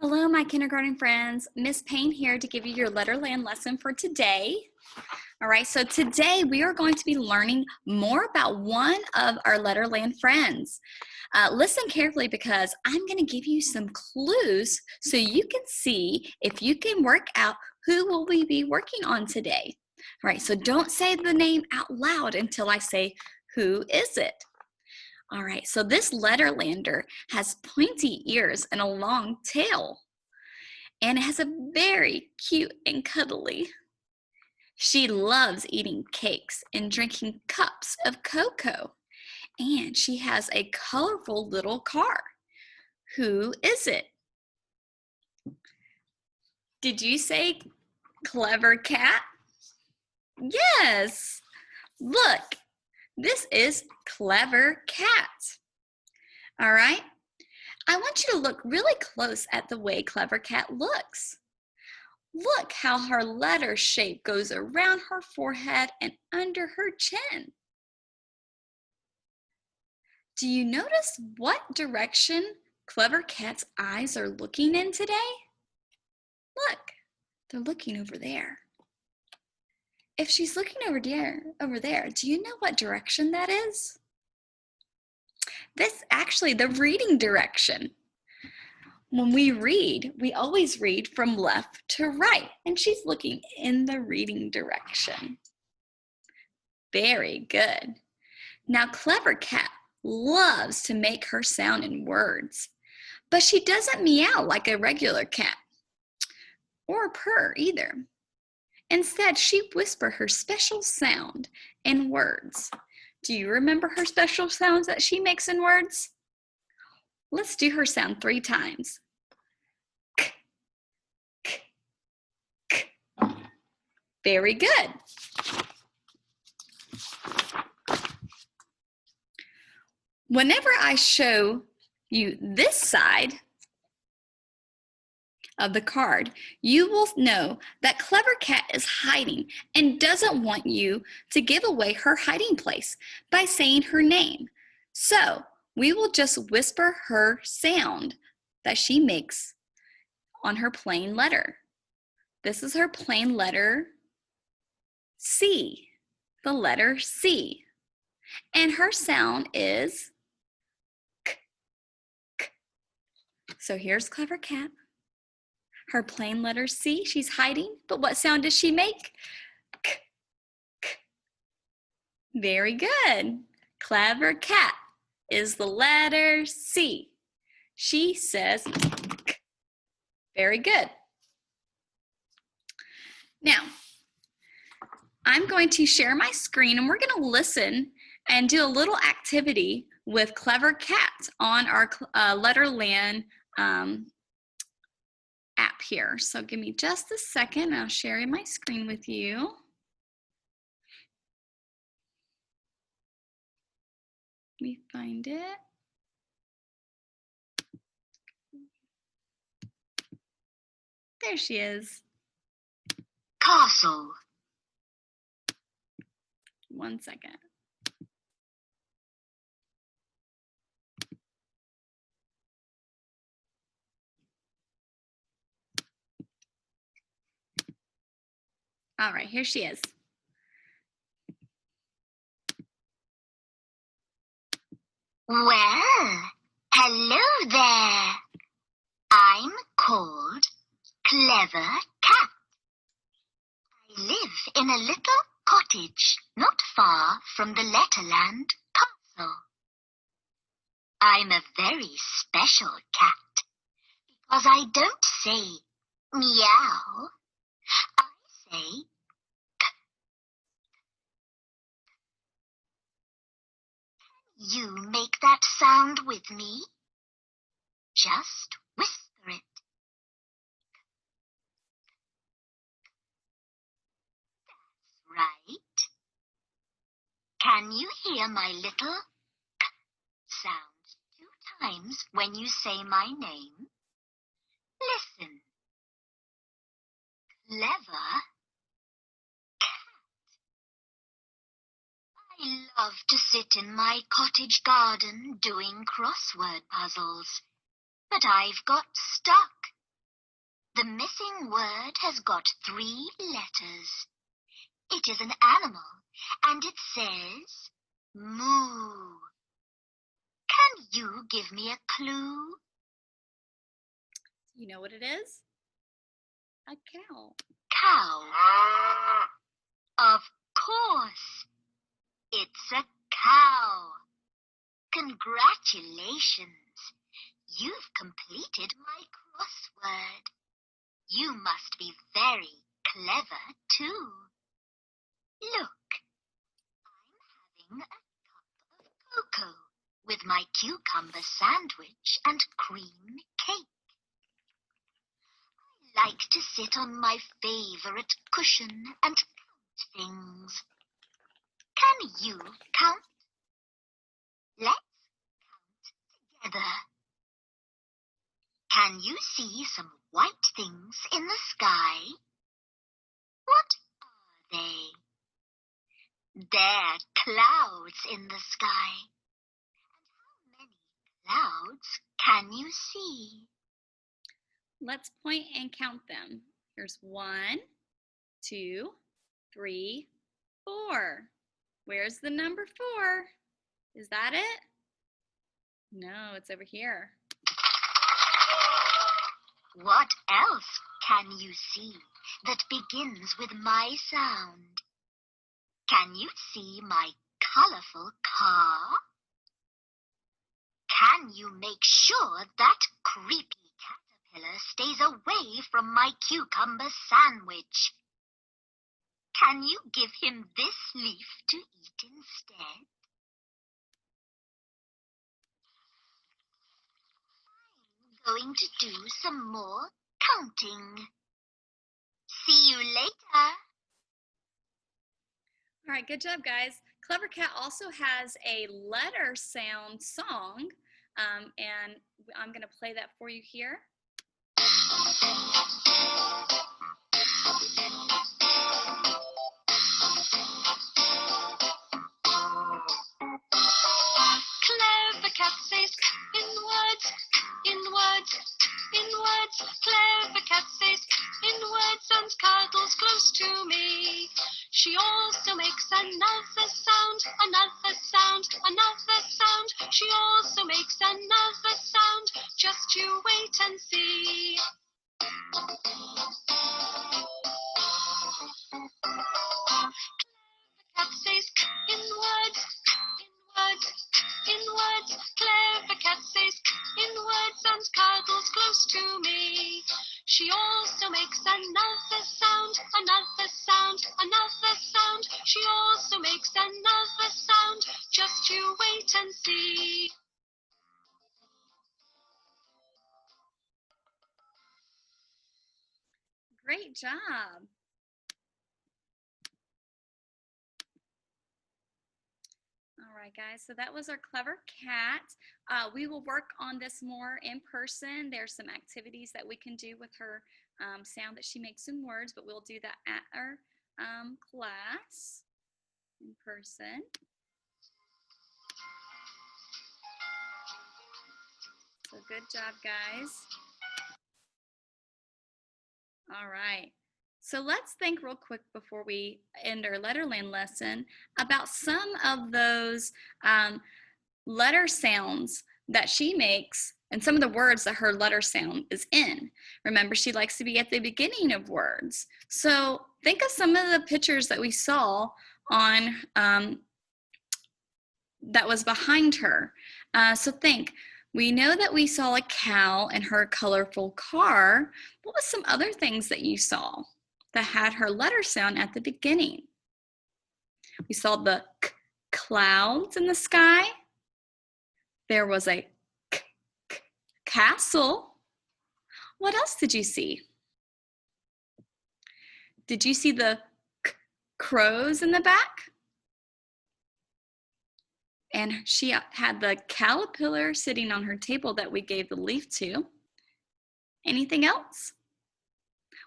Hello, my kindergarten friends. Miss Payne here to give you your Letterland lesson for today. All right, so today we are going to be learning more about one of our Letterland friends. Listen carefully because I'm going to give you some clues so you can see if you can work out who will we be working on today. All right, so don't say the name out loud until I say, who is it? All right, so this Letterlander has pointy ears and a long tail, and it has a very cute and cuddly. She loves eating cakes and drinking cups of cocoa, and she has a colorful little car. Who is it? Did you say Clever Cat? Yes, look, this is Clever Cat. All right, I want you to look really close at the way Clever Cat looks. Look how her letter shape goes around her forehead and under her chin. Do you notice what direction Clever Cat's eyes are looking in today? Look, they're looking over there. If she's looking over there, do you know what direction that is? That's actually the reading direction. When we read, we always read from left to right, and she's looking in the reading direction. Very good. Now, Clever Cat loves to make her sound in words, but she doesn't meow like a regular cat or purr either. Instead, she whispers her special sound in words. Do you remember her special sounds that she makes in words? Let's do her sound 3 times. K, k, k. Very good. Whenever I show you this side of the card, you will know that Clever Cat is hiding and doesn't want you to give away her hiding place by saying her name. So we will just whisper her sound that she makes on her plain letter. This is her plain letter C, the letter C. And her sound is K, K. So here's Clever Cat. Her plain letter C, she's hiding, but what sound does she make? K, K. Very good. Clever Cat is the letter C. She says K. Very good. Now, I'm going to share my screen and we're going to listen and do a little activity with Clever Cat on our Letterland app here. So give me just a second. I'll share my screen with you. Let me find it. There she is. Castle. 1 second. All right, here she is. Well, hello there. I'm called Clever Cat. I live in a little cottage not far from the Letterland Castle. I'm a very special cat because I don't say meow. I say you make that sound with me? Just whisper it. That's right. Can you hear my little k sound 2 times when you say my name? Listen. Clever Cat. I love to sit in my cottage garden doing crossword puzzles, but I've got stuck The missing word has got 3 letters. It is an animal, and it says moo. Can you give me a clue? You know what it is? A cow. Cow. Of course, it's a cow. Congratulations. You've completed my crossword. You must be very clever too. Look, I'm having a cup of cocoa with my cucumber sandwich and cream cake. I like to sit on my favorite cushion and count things. Can you count? Let's count together. Can you see some white things in the sky? What are they? They're clouds in the sky. And how many clouds can you see? Let's point and count them. Here's 1, 2, 3, 4. Where's the number 4? Is that it? No, it's over here. What else can you see that begins with my sound? Can you see my colorful car? Can you make sure that creepy caterpillar stays away from my cucumber sandwich? Can you give him this leaf to eat instead? I'm going to do some more counting. See you later. All right, good job, guys. Clever Cat also has a letter sound song, and I'm going to play that for you here. Clever cat says in words, in words, in words. Clever cat says in words and cuddles close to me. She also makes another sound, another sound, another sound. She also makes another sound. Just you wait and see. Cat says in words, in words, in words. Clever cat says in words and cuddles close to me. She also makes another sound, another sound, another sound. She also makes another sound. Just you wait and see. Great job. All right, guys, so that was our Clever Cat. We will work on this more in person. There's some activities that we can do with her sound that she makes in words, but we'll do that at our class in person. So good job, guys. All right. So let's think real quick before we end our Letterland lesson about some of those letter sounds that she makes and some of the words that her letter sound is in. Remember, she likes to be at the beginning of words. So think of some of the pictures that we saw on that was behind her. So think, we know that we saw a cow and her colorful car. What was some other things that you saw that had her letter sound at the beginning? We saw the clouds in the sky. There was a castle. What else did you see? Did you see the crows in the back? And she had the caterpillar sitting on her table that we gave the leaf to. Anything else?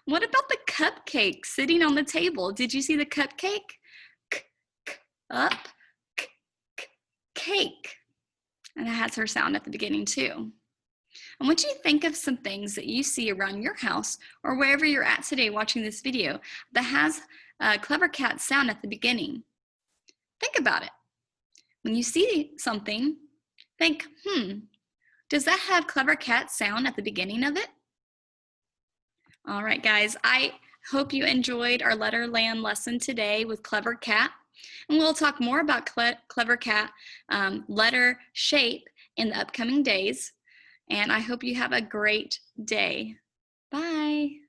What about the cupcake sitting on the table? Did you see the cupcake? Up, cake. And that has her sound at the beginning too. I want you to think of some things that you see around your house or wherever you're at today watching this video that has a Clever Cat sound at the beginning. Think about it. When you see something, think, does that have Clever Cat sound at the beginning of it? All right, guys, I hope you enjoyed our Letterland lesson today with Clever Cat. And we'll talk more about Clever Cat letter shape in the upcoming days. And I hope you have a great day. Bye.